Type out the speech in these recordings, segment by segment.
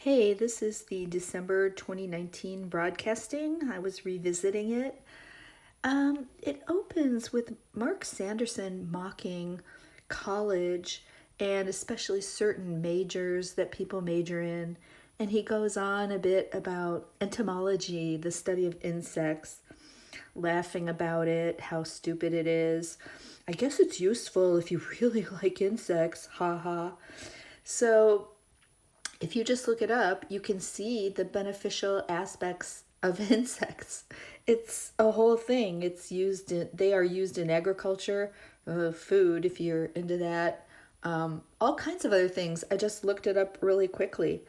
Hey, this is the December 2019 broadcasting. I was revisiting it. It opens with Mark Sanderson mocking college and especially certain majors that people major in. And he goes on a bit about entomology, the study of insects, laughing about it, how stupid it is. I guess it's useful if you really like insects, haha. So if you just look it up, you can see the beneficial aspects of insects. It's a whole thing. They are used in agriculture, food, if you're into that, all kinds of other things. I just looked it up really quickly.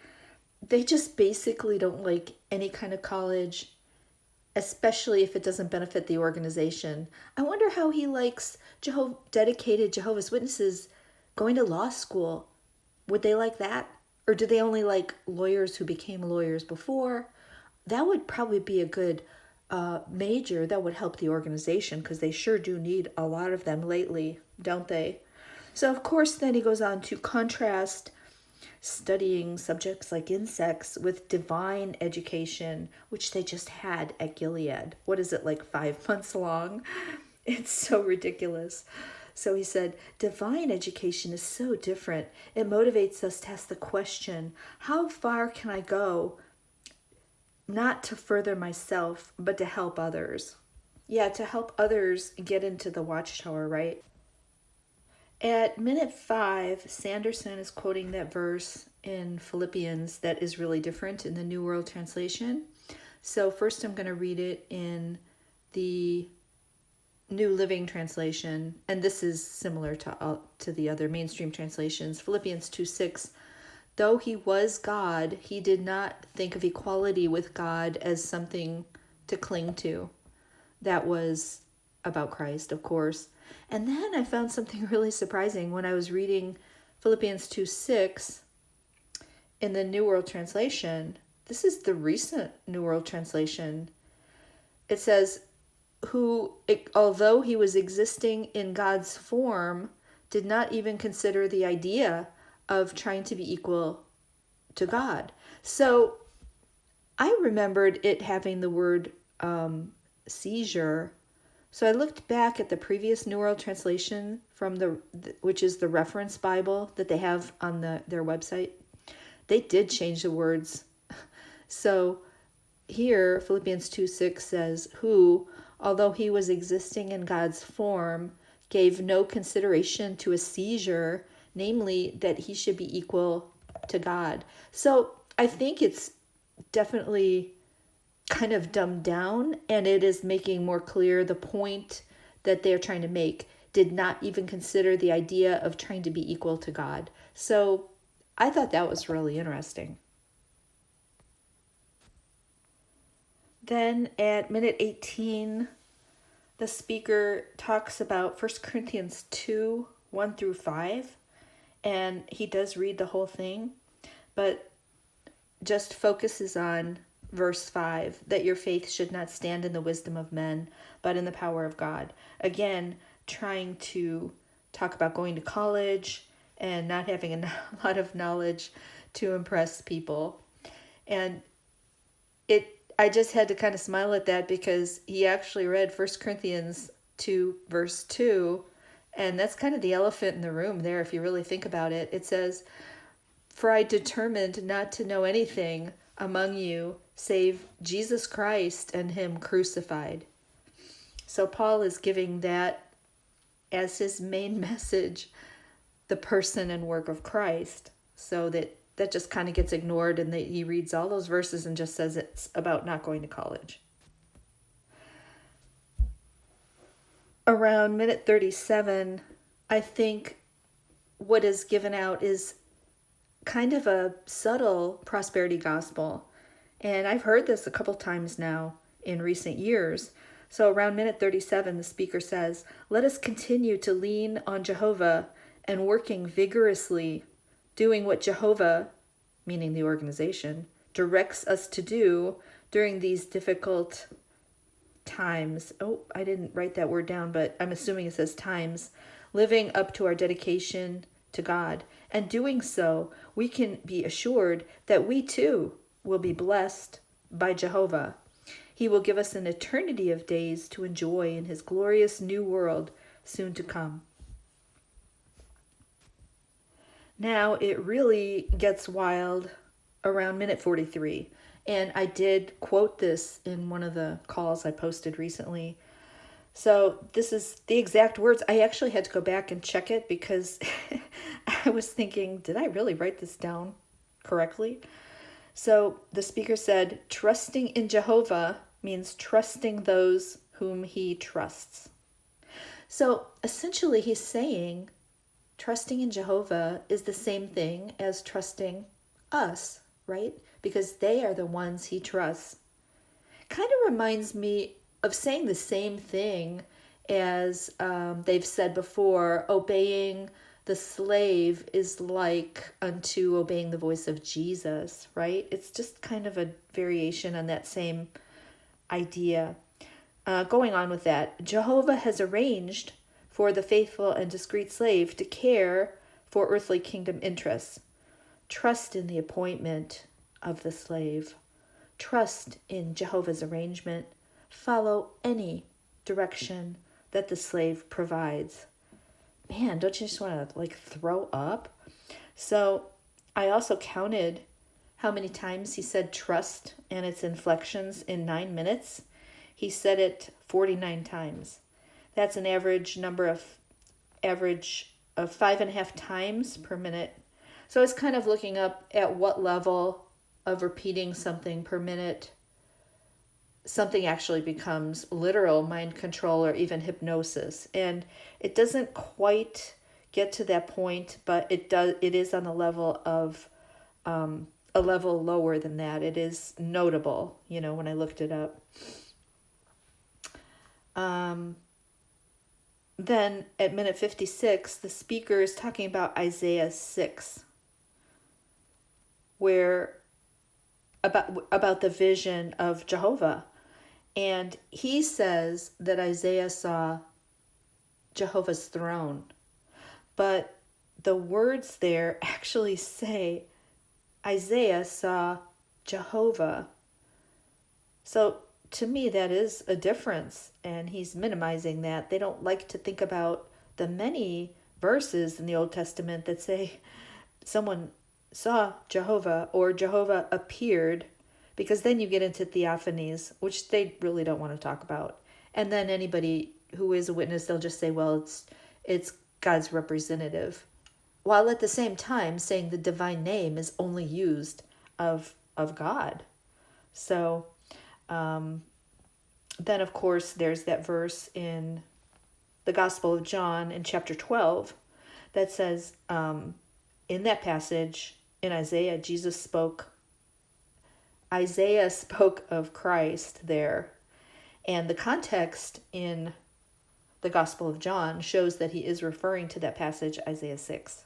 They just basically don't like any kind of college, especially if it doesn't benefit the organization. I wonder how he likes dedicated Jehovah's Witnesses going to law school. Would they like that? Or do they only like lawyers who became lawyers before? That would probably be a good major that would help the organization, because they sure do need a lot of them lately, don't they? So, of course, then he goes on to contrast studying subjects like insects with divine education, which they just had at Gilead. What is it, like 5 months long? It's so ridiculous. So he said, divine education is so different. It motivates us to ask the question, how far can I go? Not to further myself, but to help others. Yeah, to help others get into the watchtower, right? At minute 5, Sanderson is quoting that verse in Philippians that is really different in the New World Translation. So first I'm going to read it in the New Living Translation, and this is similar to the other mainstream translations. Philippians 2:6. Though he was God, he did not think of equality with God as something to cling to. That was about Christ, of course. And then I found something really surprising when I was reading Philippians 2:6 in the New World Translation. This is the recent New World Translation. It says, who, although he was existing in God's form, did not even consider the idea of trying to be equal to God. So I remembered it having the word seizure. So I looked back at the previous New World Translation which is the reference Bible that they have on their website. They did change the words. So here, Philippians 2:6 says, who, although he was existing in God's form, gave no consideration to a seizure, namely that he should be equal to God. So I think it's definitely kind of dumbed down, and it is making more clear the point that they're trying to make. Did not even consider the idea of trying to be equal to God. So I thought that was really interesting. Then at minute 18, the speaker talks about 1 Corinthians 2:1-5, and he does read the whole thing, but just focuses on verse 5, that your faith should not stand in the wisdom of men, but in the power of God. Again, trying to talk about going to college and not having a lot of knowledge to impress people. And I just had to kind of smile at that, because he actually read 1 Corinthians 2 verse 2, and that's kind of the elephant in the room there if you really think about it. It says, for I determined not to know anything among you save Jesus Christ and him crucified. So Paul is giving that as his main message, the person and work of Christ, so that just kind of gets ignored, and he reads all those verses and just says it's about not going to college. Around minute 37, I think what is given out is kind of a subtle prosperity gospel. And I've heard this a couple times now in recent years. So around minute 37, the speaker says, let us continue to lean on Jehovah and working vigorously, doing what Jehovah, meaning the organization, directs us to do during these difficult times. Oh, I didn't write that word down, but I'm assuming it says times. Living up to our dedication to God. And doing so, we can be assured that we too will be blessed by Jehovah. He will give us an eternity of days to enjoy in his glorious new world soon to come. Now it really gets wild around minute 43. And I did quote this in one of the calls I posted recently. So this is the exact words. I actually had to go back and check it because I was thinking, did I really write this down correctly? So the speaker said, trusting in Jehovah means trusting those whom he trusts. So essentially he's saying trusting in Jehovah is the same thing as trusting us, right? Because they are the ones he trusts. Kind of reminds me of saying the same thing as they've said before, obeying the slave is like unto obeying the voice of Jesus, right? It's just kind of a variation on that same idea. Going on with that, Jehovah has arranged for the faithful and discreet slave to care for earthly kingdom interests. Trust in the appointment of the slave. Trust in Jehovah's arrangement. Follow any direction that the slave provides. Man, don't you just want to throw up? So I also counted how many times he said trust and its inflections in 9 minutes. He said it 49 times. That's an average of 5.5 times per minute. So I was kind of looking up at what level of repeating something per minute something actually becomes literal mind control or even hypnosis. And it doesn't quite get to that point, but it is on the level of a level lower than that. It is notable, when I looked it up. Then at minute 56, the speaker is talking about Isaiah 6, where about the vision of Jehovah. And he says that Isaiah saw Jehovah's throne. But the words there actually say Isaiah saw Jehovah. So to me, that is a difference. And he's minimizing that. They don't like to think about the many verses in the Old Testament that say someone saw Jehovah or Jehovah appeared, because then you get into theophanies, which they really don't want to talk about. And then anybody who is a witness, they'll just say, well, it's God's representative, while at the same time saying the divine name is only used of God. So then, of course, there's that verse in the Gospel of John in chapter 12 that says, in that passage in Isaiah, Isaiah spoke of Christ there. And the context in the Gospel of John shows that he is referring to that passage, Isaiah 6.